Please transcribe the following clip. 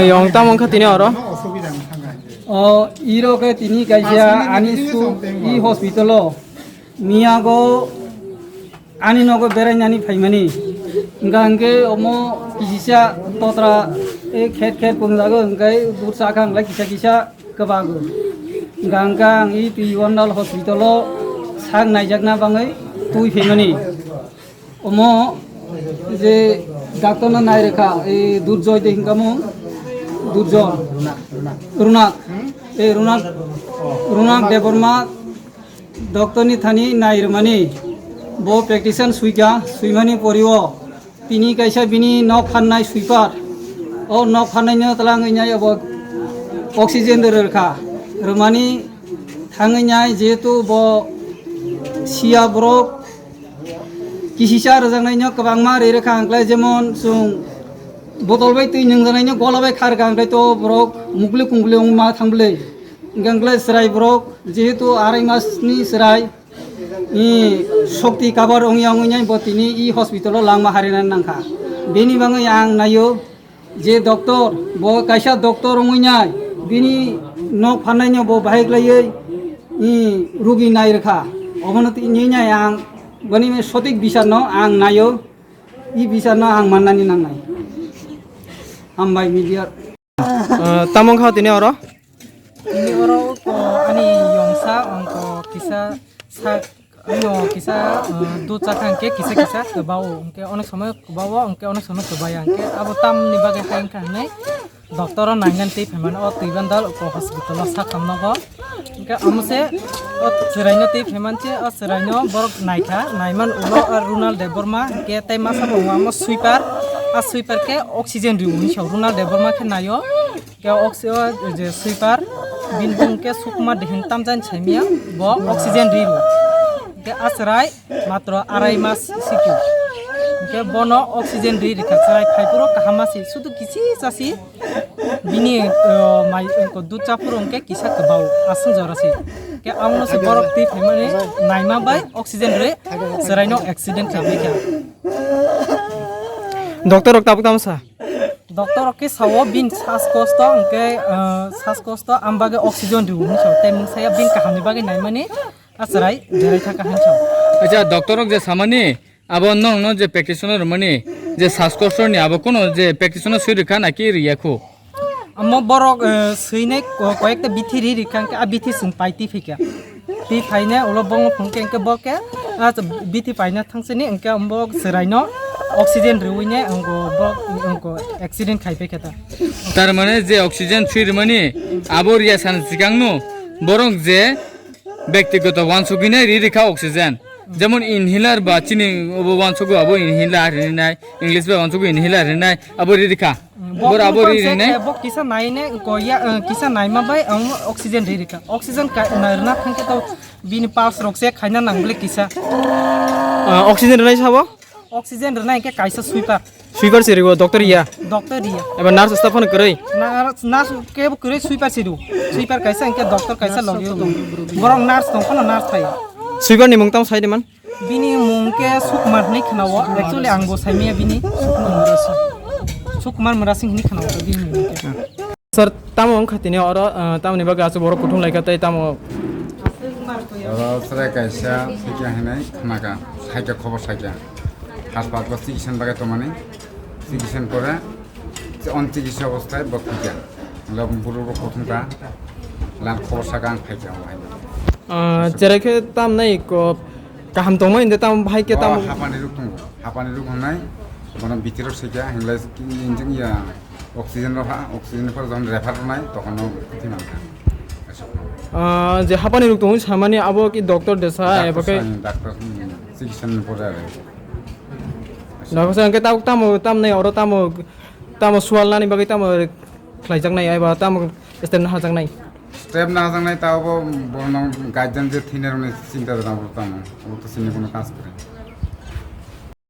Yang tamong katini oro. Iro ke tini kaisa ani su I hospital lo miago ani nogo beranyani phaimani ngangke omo kisisa totra e khet pungjago ngai dursa khang la kisa kebago gangkang I Piwandal hospital lo sang naijakna bangai tui phaimani omo je doctor na nai rekha e durjoy de hingamu durjon runak deborma doctor ni thani nairmani bo practitioner suimani poriwo tini kaisa bini nok phanai suipar o nok phanai no talang nyai abo oxygen derkha rumani thangai nyai jetu bo sia brok kisisa rajang no kabangma rekha anglai jemon sung botol bai tui nang janai no gola bai khar gang to brok mukli kungli ma thangble gangle serai brok jehetu arai mas ni serai I shokti kabar ongyang nyai botini I hospital langma harinan nangkha beni bangai ang nayo je doctor bo kaisa doctor ongnyai bini nok phanai no bo bahai klai I rugi nai rekha omonoti nyai ang bani me sotik bisar no ang nayo I bisar no ang mannani nangnai ambai media Tamong katini oro. ini oro ko ani yongsa ongko kisa sak ayo kisa du chakang ke kisa kebau ongke onek samay kebawa ongke onek samay kebayang ke abo tam ni bagai hain kanai doktor nangan ti pheman o Piwandal ko hospital sak kamnago ongke amse o seraino ti pheman che o seraino borok naikha naiman ulo runal deborma ke tai masa bongamo sweeper a sweeper ke oxygen riuni runal deborma ke nayo ke oxygen je sweeper binbung ke sukma dehin tamjan chaimia bo oxygen riru ke asrai matro arai mas siku ke bono oxygen ri rika sarai phaipuro kahamasi sudu kisi sasi bini mai ko ducha purong ke kisa kebau asung jorasi ke amno se borok ti phemani naima bai oxygen re sarai no accident khabe kya Doktor okta tamsa. Doktor ke sawo bin sas kosto ambage oxygen riu ni so temung saya bin kahani bage naimani asrai jerai thaka hancho আচ্ছা ডক্টরক যে সামানি আবো নং ন যে practitioner মানে যে শ্বাসকষ্টর নি আবো কোন যে প্র্যাকটিশনার সুই রেখা নাকি রিয়াখো আমো borok suine koyekta bithi ri rikangke a bithi sing paiti phika ti phaine ulo bong phungke engke boke a bithi paina thangseni engke ambok seraino oxygen riwine anggo bok anggo accident khaipe keta তার মানে যে oxygen সুই মানে আবো রিয়া সান সিকাংনো বরং যে ব্যক্তিগত ওয়ানসুকিনে রি রেখা অক্সিজেন যেমন ইনহেলার বা চিনি ওয়ানসুকু আবো ইনহেলার নাই ইংলিশ বা ওয়ানসুকু ইনহেলার নাই আবো রি রেখা বর আবো রি নাই bok kisa naine koya kisa naima bai ang oxygen ri rika oxygen na thangke to bini pulse rokse khaina nangle kisa Oxygen nai sabo. oxygen rna ke kaisa sweeper Sweeper serigo doktor iya. doctor dia Eba nurse staff phone krai. nurse ke kure sweeper sidu sweeper kaisa engke doctor kaisa logyo dong borong nurse dong kono nurse thai Sweeper ni mungtam sai deman. bini mungke sukmar ni khnawo actually angbo saimia bini sukmar marasing ni khnawo bini mungke Sir tamong katini oro tamni baga asu borok kutung lai katai tamo Sere kaisa sikya hinai khnaga saika khobor saika হাসপাতাল চিকিৎসা বাগে তোমানে চিকিৎসা করে on চিকিৎসা অবস্থায় বক্তিয়া লবপুর প্রথমটা লাল খবর Sagan ফাইকা হয় jerai tam nai ko kaham tongmo inde tam bhai ke tam হাঁপানি রোগ হনাই মানে ভিতরের সিকা হিংলাই ইঞ্জিন ইয়া অক্সিজেন পর যখন রেফার নাই তখন ক্ষতি মানকা je hapani ruk tong samani abo ki doctor desa eba ke doctor চিকিৎসা পরে আর Nakasa angke tam nai oro tamo sual nani bagai tamo khlaijak nai aiba tamo stand hajak nai step না জানাই তাও বর্ণ guardian যে থিনের চিন্তা জানা বলতাম ও তো চিনি কোনো কাজ করে